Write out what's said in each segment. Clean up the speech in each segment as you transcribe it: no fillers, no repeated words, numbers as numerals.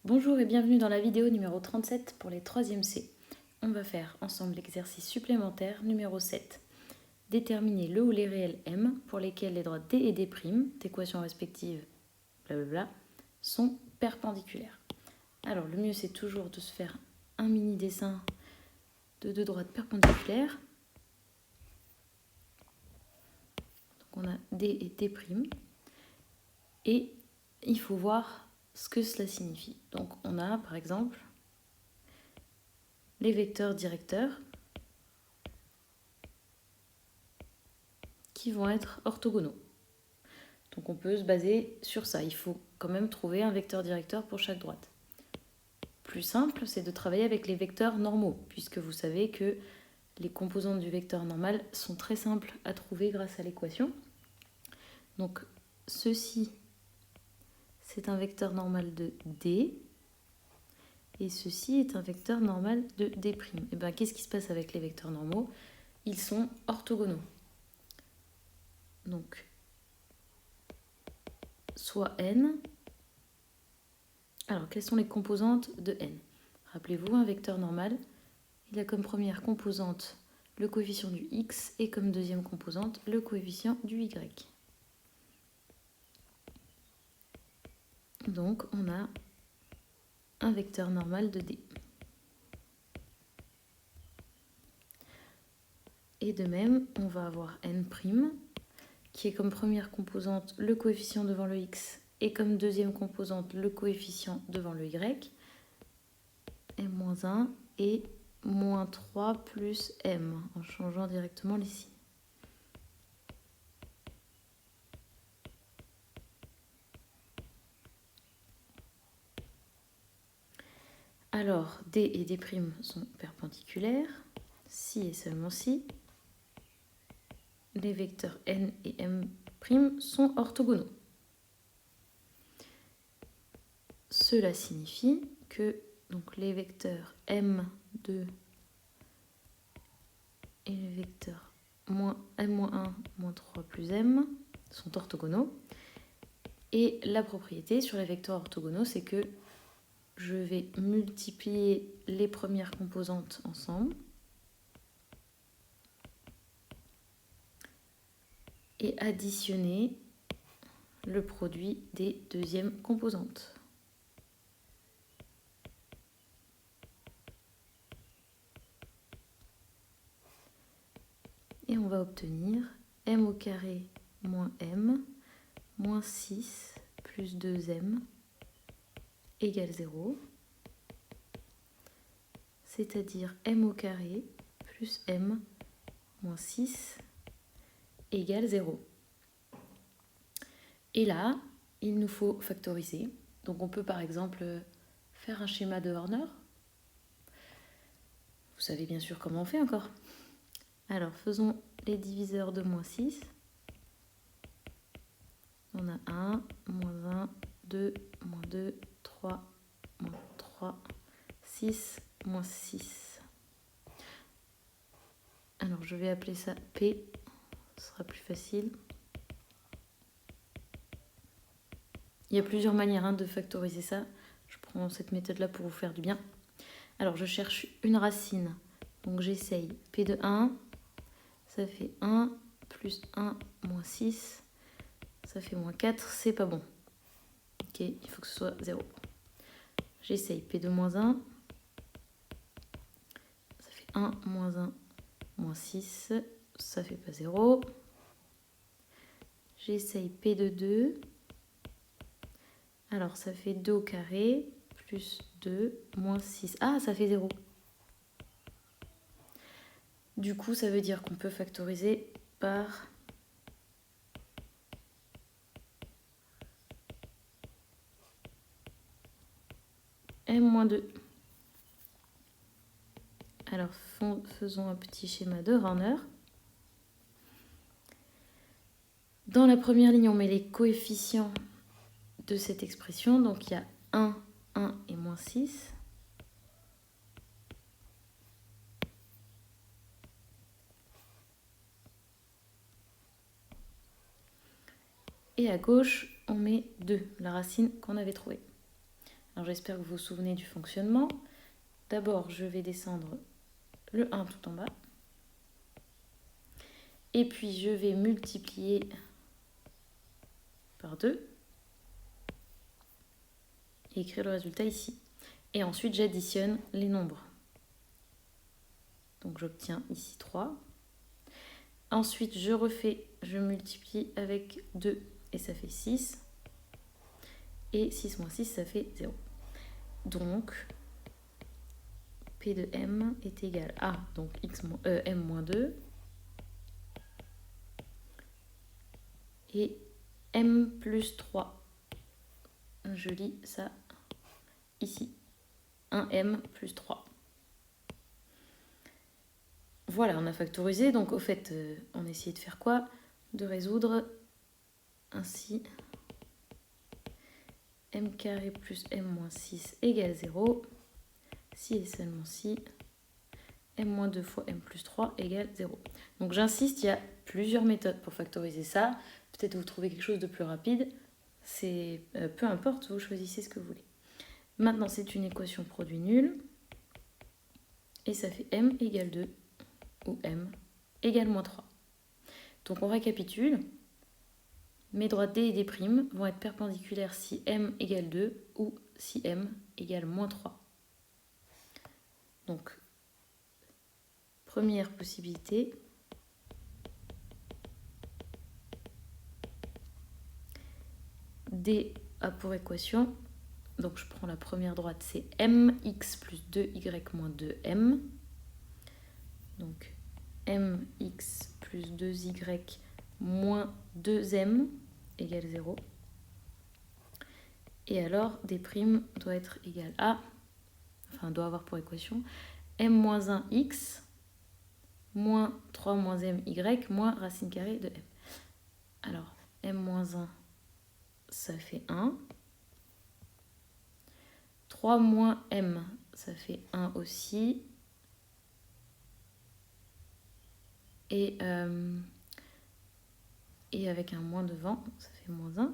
Bonjour et bienvenue dans la vidéo numéro 37 pour les 3e C. On va faire ensemble l'exercice supplémentaire numéro 7. Déterminer le ou les réels M pour lesquels les droites D et D', d'équations respectives, blablabla, sont perpendiculaires. Alors le mieux c'est toujours de se faire un mini dessin de deux droites perpendiculaires. Donc on a D et D'. Et il faut voir ce que cela signifie. Donc on a par exemple les vecteurs directeurs qui vont être orthogonaux. Donc on peut se baser sur ça. Il faut quand même trouver un vecteur directeur pour chaque droite. Plus simple, c'est de travailler avec les vecteurs normaux, puisque vous savez que les composantes du vecteur normal sont très simples à trouver grâce à l'équation. Donc ceci, c'est un vecteur normal de D, et ceci est un vecteur normal de D'. Et bien qu'est-ce qui se passe avec les vecteurs normaux? Ils sont orthogonaux. Donc soit n. Alors, quelles sont les composantes de n? Rappelez-vous, un vecteur normal, il a comme première composante le coefficient du x et comme deuxième composante le coefficient du y. Donc, on a un vecteur normal de D. Et de même, on va avoir n', qui est comme première composante le coefficient devant le x et comme deuxième composante le coefficient devant le y, m-1 et moins 3 plus m, en changeant directement les signes. Alors, D et D' sont perpendiculaires, si et seulement si. Les vecteurs n et m' sont orthogonaux. Cela signifie que donc, les vecteurs m2 et les vecteurs m-1, moins 3 plus m sont orthogonaux. Et la propriété sur les vecteurs orthogonaux, c'est que je vais multiplier les premières composantes ensemble et additionner le produit des deuxièmes composantes. Et on va obtenir m au carré moins m moins 6 plus 2m égale 0, c'est-à-dire m au carré plus m moins 6 égale 0. Et là, il nous faut factoriser. Donc on peut par exemple faire un schéma de Horner. Vous savez bien sûr comment on fait encore. Alors faisons les diviseurs de moins 6. On a 1, moins 1, 2, moins 2, 3, moins 3, 6, moins 6. Alors je vais appeler ça P, ce sera plus facile. Il y a plusieurs manières de factoriser ça. Je prends cette méthode-là pour vous faire du bien. Alors je cherche une racine. Donc j'essaye P de 1, ça fait 1 plus 1 moins 6, ça fait moins 4, c'est pas bon. Ok, il faut que ce soit 0. J'essaye P de moins 1, ça fait 1 moins 1 moins 6, ça fait pas 0. J'essaye P de 2, alors ça fait 2 au carré, plus 2, moins 6. Ah, ça fait 0. Du coup, ça veut dire qu'on peut factoriser par m-2. Alors, faisons un petit schéma de Horner. Dans la première ligne, on met les coefficients de cette expression. Donc, il y a 1, 1 et moins 6. Et à gauche, on met 2, la racine qu'on avait trouvée. Alors j'espère que vous vous souvenez du fonctionnement. D'abord, je vais descendre le 1 tout en bas. Et puis je vais multiplier par 2 et écrire le résultat ici. Et ensuite, j'additionne les nombres. Donc j'obtiens ici 3. Ensuite, je multiplie avec 2 et ça fait 6. Et 6 moins 6, ça fait 0. Donc, P de M est égal à donc M moins 2 et M plus 3. Je lis ça ici. 1M plus 3. Voilà, on a factorisé. Donc, au fait, on essayait de faire quoi? De résoudre ainsi M carré plus M moins 6 égale 0. Si et seulement si M moins 2 fois M plus 3 égale 0. Donc, j'insiste, il y a plusieurs méthodes pour factoriser ça. Peut-être vous trouvez quelque chose de plus rapide. C'est peu importe, vous choisissez ce que vous voulez. Maintenant, c'est une équation produit nul. Et ça fait M égale 2 ou M égale moins 3. Donc on récapitule. Mes droites D et D' vont être perpendiculaires si M égale 2 ou si M égale moins 3. Donc, première possibilité. D a pour équation, donc je prends la première droite, c'est mx plus 2y moins 2m. Donc mx plus 2y moins 2m égale 0. Et alors, d' doit être égal à, enfin doit avoir pour équation, m moins 1x moins 3 moins my moins racine carrée de m. Alors, m moins 1, ça fait 1. 3 moins m, ça fait 1 aussi. Et avec un moins devant, ça fait moins 1.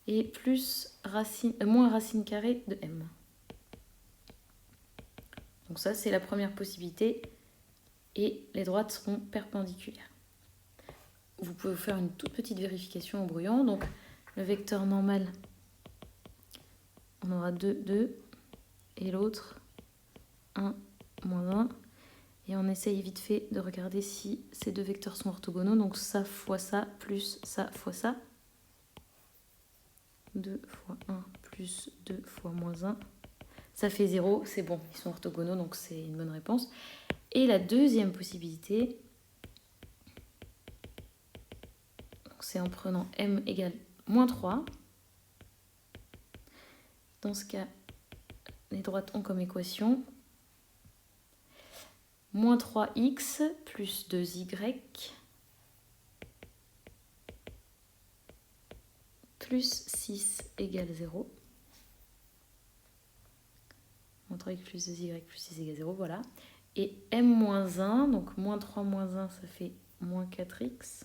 Et plus moins racine carrée de m. Donc ça, c'est la première possibilité. Et les droites seront perpendiculaires. Vous pouvez faire une toute petite vérification en brouillant. Donc le vecteur normal, on aura 2, 2. Et l'autre, 1, moins 1. Et on essaye vite fait de regarder si ces deux vecteurs sont orthogonaux. Donc ça fois ça, plus ça fois ça. 2 fois 1 plus 2 fois moins 1. Ça fait 0, c'est bon, ils sont orthogonaux, donc c'est une bonne réponse. Et la deuxième possibilité, c'est en prenant m égale moins 3. Dans ce cas, les droites ont comme équation moins 3x plus 2y plus 6 égale 0. Moins 3x plus 2y plus 6 égale 0, voilà. Et m moins 1, donc moins 3 moins 1, ça fait moins 4x.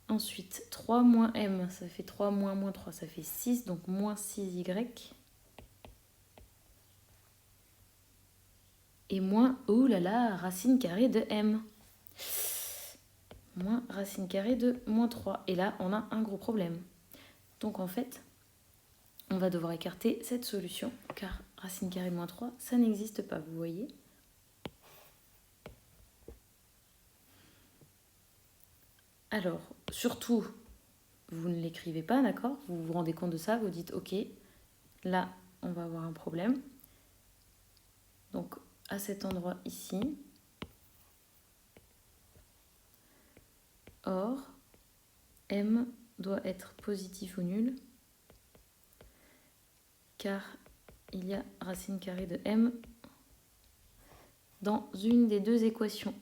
Ensuite, 3 moins m, ça fait 3 moins 3, ça fait 6, donc moins 6y. Et moins, oh là là, racine carrée de m. Moins racine carrée de moins 3. Et là, on a un gros problème. Donc en fait, on va devoir écarter cette solution, car racine carrée de moins 3, ça n'existe pas, vous voyez. Alors, surtout, vous ne l'écrivez pas, d'accord? Vous vous rendez compte de ça, vous dites, ok, là, on va avoir un problème. Donc, à cet endroit ici, or, m doit être positif ou nul, car il y a racine carrée de m dans une des deux équations.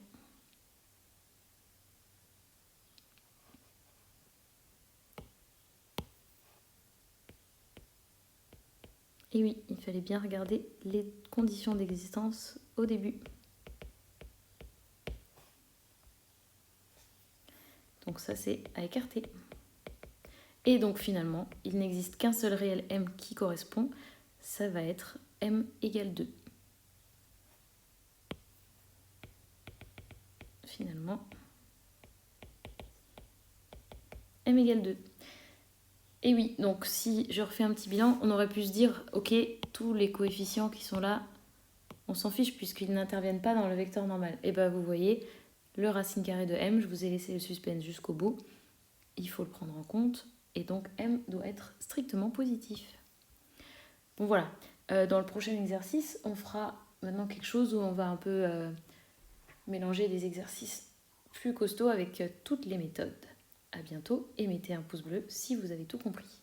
Et oui, il fallait bien regarder les conditions d'existence au début. Donc ça, c'est à écarter. Et donc finalement, il n'existe qu'un seul réel m qui correspond, ça va être m égale 2. Finalement, m égale 2. Et oui, donc si je refais un petit bilan, on aurait pu se dire, ok, tous les coefficients qui sont là, on s'en fiche puisqu'ils n'interviennent pas dans le vecteur normal. Et bien vous voyez, le racine carrée de m, je vous ai laissé le suspense jusqu'au bout, il faut le prendre en compte, et donc m doit être strictement positif. Bon voilà, dans le prochain exercice, on fera maintenant quelque chose où on va un peu mélanger des exercices plus costauds avec toutes les méthodes. À bientôt et mettez un pouce bleu si vous avez tout compris.